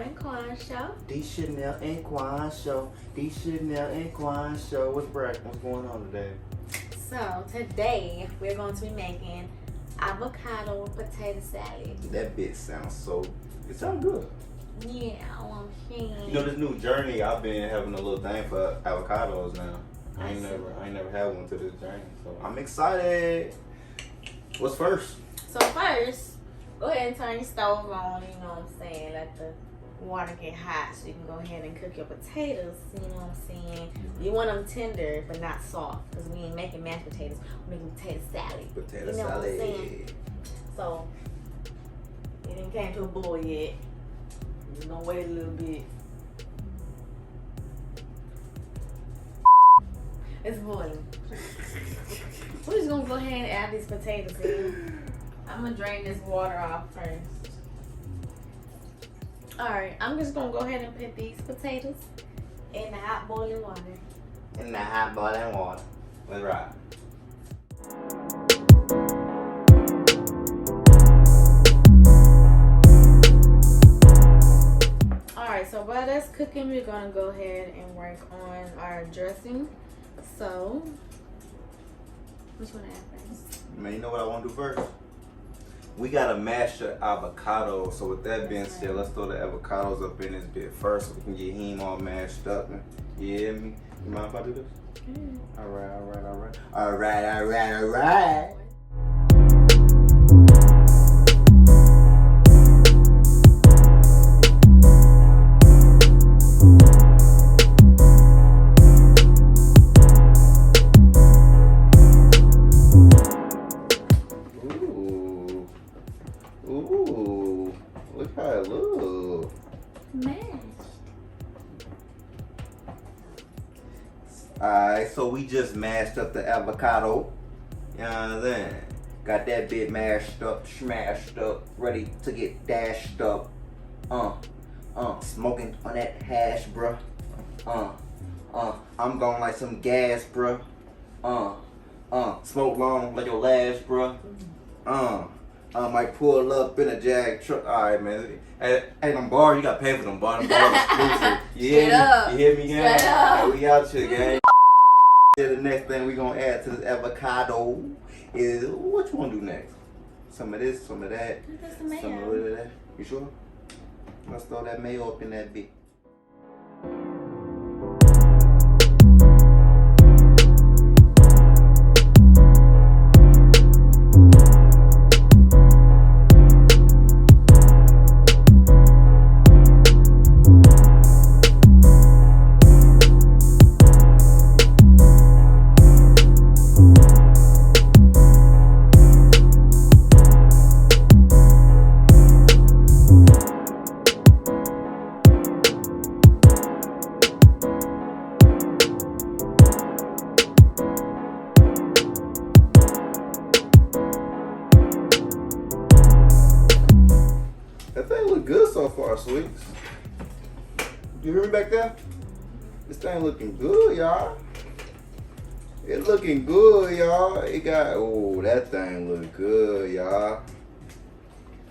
and Quan show. D.Chanel and Quan show. D.Chanel and Quan show. What's going on today? So today we're going to be making avocado potato salad. That bitch sounds so. It sounds good. Yeah, I'm saying. You know this new journey. I've been having a little thing for avocados now. I ain't never had one to this journey, so I'm excited. What's first? So first, go ahead and turn your stove on. You know what I'm saying? Let the water get hot so you can go ahead and cook your potatoes. You know what I'm saying? You want them tender but not soft because we ain't making mashed potatoes. We're making potato salad. Potato you know salad. What I'm saying? So it ain't came to a boil yet. We're gonna wait a little bit. It's boiling. We're just gonna go ahead and add these potatoes in. I'm gonna drain this water off first. Alright, I'm just gonna go ahead and put these potatoes in the hot boiling water. In the hot boiling water. Let's ride. Alright, so while that's cooking, we're gonna go ahead and work on our dressing. So, which one to add first? Man, you know what I want to do first? We gotta mash the avocado. So with that being said, let's throw the avocados up in this bit first so we can get him all mashed up. You hear me? You mind if I do this? Alright. Ooh, look how it looks. Mashed. Alright, so we just mashed up the avocado. You know what I'm saying? Got that bit mashed up, smashed up, ready to get dashed up. Smoking on that hash, bruh. I'm going like some gas, bruh. Smoke long like your lash, bruh. I might pull up in a Jag truck. Alright, man. Hey, them bars, you gotta pay for them bars. Them bars exclusive. You hear me? You hear me, gang? Hey, we out here, gang. The next thing we gonna add to this avocado is, what you wanna do next? Some of this, some of that, Some some of that. You sure? Let's throw that mayo up in that bit. That thing look good so far, sweets. You hear me back there? This thing looking good, y'all. It looking good, y'all. It got, oh, that thing look good, y'all.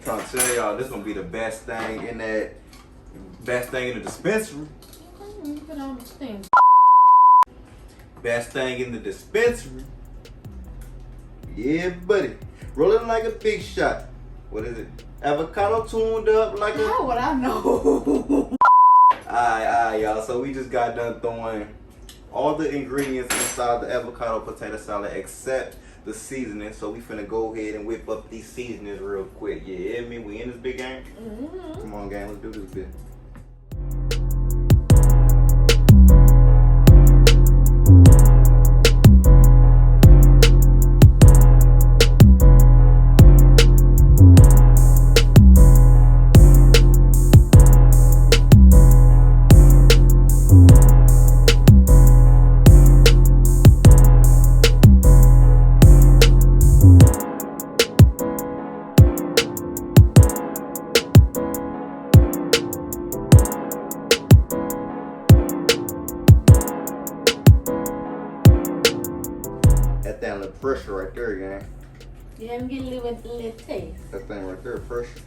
Trying to tell y'all, this gonna be the best thing in the dispensary. Put on this thing. Best thing in the dispensary. Yeah, buddy. Rolling like a big shot. What is it? Avocado tuned up like a... How would I know? Alright, y'all. So we just got done throwing all the ingredients inside the avocado potato salad except the seasoning. So we finna go ahead and whip up these seasonings real quick. You hear me? We in this big game? Mm-hmm. Come on, gang. Let's do this bit. That thing look pressure right there, gang. You haven't get a little taste. That thing right there, pressure.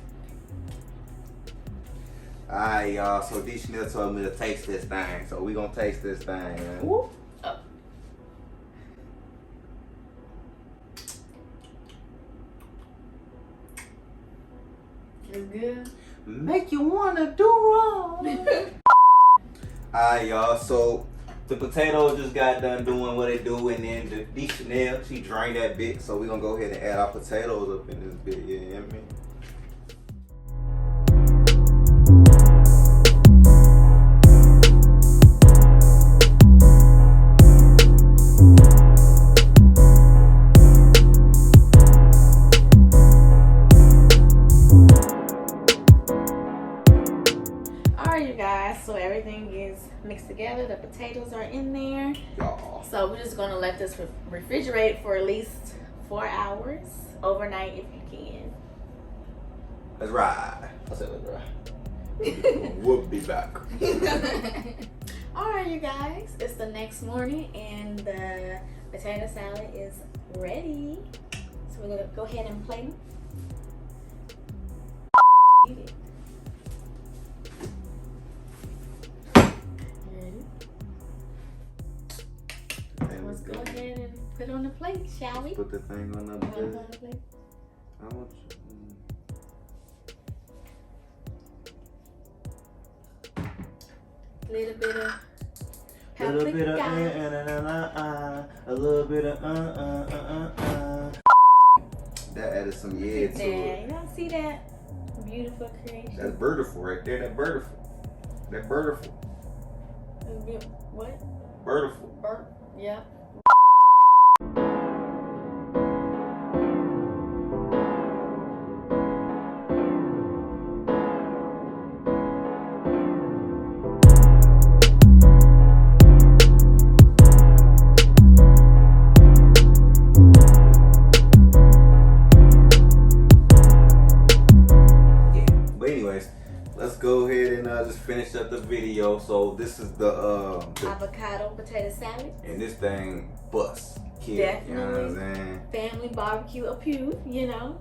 Alright, y'all. So D.Chanel told me to taste this thing. So we gonna taste this thing, man. Ooh. Oh. It's good. Make you wanna do wrong. Alright, y'all. So the potatoes just got done doing what they do, and then the D.Chanel, she drained that bit. So we gonna go ahead and add our potatoes up in this bit. Yeah, you know what I mean? So everything is mixed together. The potatoes are in there. Y'all. So we're just gonna let this refrigerate for at least 4 hours overnight if you can. Let's ride. I said let's ride. We'll be back. Alright, you guys. It's the next morning and the potato salad is ready. So we're gonna go ahead and plate them. Eat it. Let's go ahead and put it on the plate, shall we? Put the thing on the plate. I want you. Little bit of paprika. A little bit of a little bit of That added some to it. Y'all see that beautiful creation? That's birdiful right there. That birdiful. What? Birdiful. Yep. Let's go ahead and just finish up the video. So this is the avocado potato salad. And this thing bust. Kill, definitely. You know what I'm saying? Family barbecue approved, you know.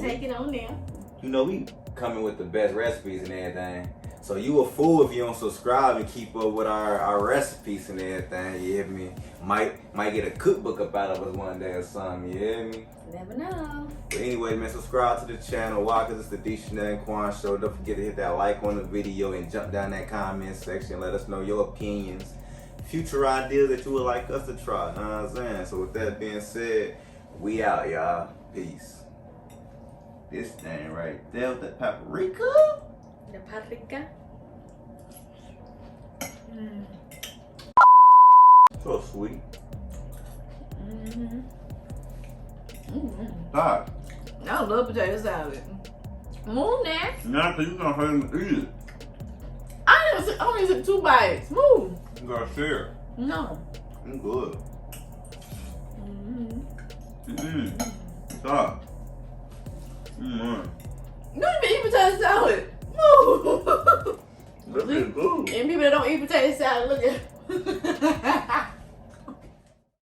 Take it on there. You know we coming with the best recipes and everything. So you a fool if you don't subscribe and keep up with our recipes and everything, you hear me? Might get a cookbook up out of us one day or something, you hear me? Never know. But anyway, man, subscribe to the channel. Why? Because it's the D.Chanel show. Don't forget to hit that like on the video and jump down that comment section. Let us know your opinions, future ideas that you would like us to try. Know what I'm saying? So with that being said, we out, y'all. Peace. This thing right there with the paprika. The paprika. So sweet. Mm-hmm. Stop. I love potato salad. Move next. Now you gonna hurt him eat it. I only took 2 bites. Move. You gotta share. No. I'm good. Stop. You don't even eat potato salad. Move. Look at good. And people that don't eat potato salad, look at